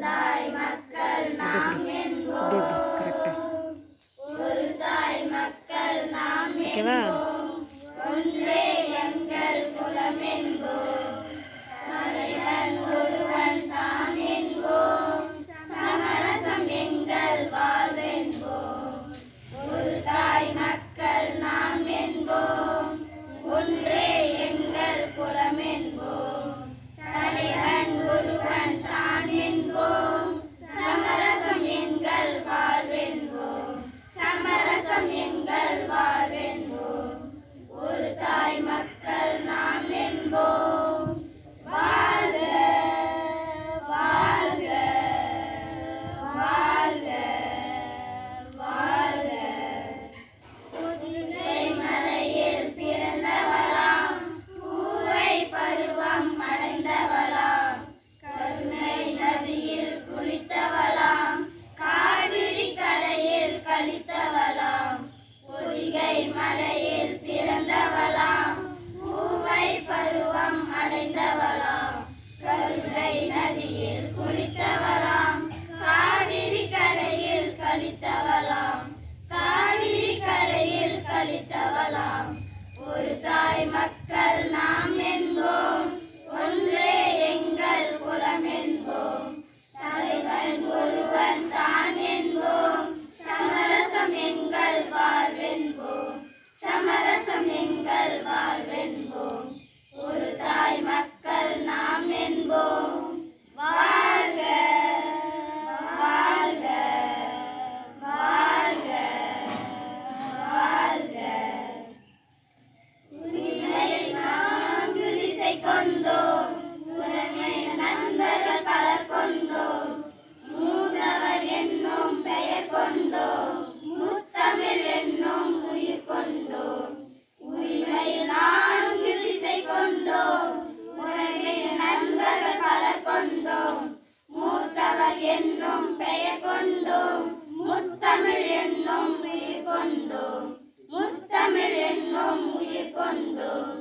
தாய் மக்கள் நாம் என்போம். ஒரு தாய் மக்கள் நாம் என்போம். ஒன்றே எங்கள் குலம் என்போம். தலைவன் ஒருவன் தான் என்போம். சமரசம் எங்கள் வாழ்வென்போம். ஒரு தாய் மக்கள் நாம் என்போம். ஒன்றே எங்கள் குலம் என்போம். தலைவன் ஒருவன் தான் என்போம். சமரசம் எங்கள் வாழ்வென்போம். சமரசம் எங்கள் வாழ்வென்போம். ஒரு தாய் மக்கள் நாம் என்போம். வாழ்க வாழ்க வாழ்க வாழ்க. புதுகை மலையில் பிறந்தவளாம், பூவை பருவம் அடைந்தவளாம், கருணை நதியில் குளித்தவளாம், காவிரி கரையில் கழித்தவளாம். பொதிகை மலையில் பிறந்தவளாம், பூவை பருவம் அடைந்தவளாம், கருணை நதியில் குளித்தவளாம், காவிரி கரையில் கழித்தவளாம், காவிரி கரையில் கழித்தவளாம். ஒரு தாய் மக்கள் நாம் என்போம். ஒன்றே எங்கள் குலம் என்போம். தலைவன் ஒருவன் தான் என்போம். சமரசம் எங்கள் வாழ்வென்போம். சமரசம் எங்கள் வாழ்வென்போம். ஒரு தாய் மக்கள் நாம் என்போம். வாழ்க வாழ்க வாழ்க வாழ்க. உரிமை நான்கு திசை கொண்டோம். உரிமை நண்பர்கள் பலர் கொண்டோம். மூத்தவர் என்னும் பெயர் கொண்டோம். முத்தமிழ் என்னும் உயிர் கொண்டோம். உரிமை நான்கு திசை கொண்டோம். உரிமை நண்பர்கள் பலர் கொண்டோம். மூத்தவர் என்னும் பெயர் கொண்டோம். முத்தமிழ் என்னும் உயிர் கொண்டோம். முத்தமிழ் என்னும் உயிர் கொண்டோம்.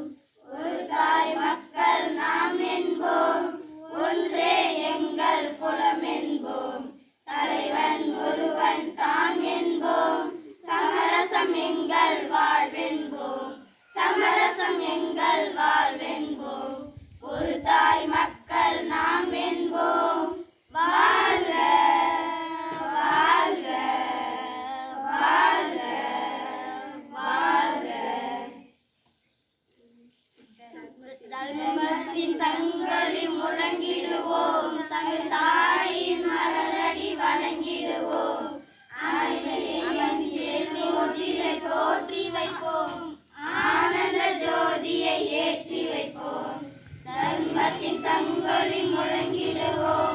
ஒரு தாய் மக்கள் நாம் என்போம். ஒன்றே எங்கள் குலம் என்போம். தலைவன் ஒருவன் தான் என்போம். சமரசம் எங்கள் வாழ்வென்போம். சமரசம் எங்கள் வாழ்வென்போம். ஒரு தாய் மக்கள் நாம் என்போம். வாழ்க வாழ்க வாழ்க வாழ்க. தர்மத்தின் சங்கொலி முழங்கிடுவோம். தமிழ் தாயின் மலரடி வணங்கிடுவோம். அமைதியை நூற்றிலை போற்றி வைப்போம். ஆனந்த ஜோதியை ஏற்றி வைப்போம். தர்மத்தின் சங்கொலி முழங்கிடுவோம்.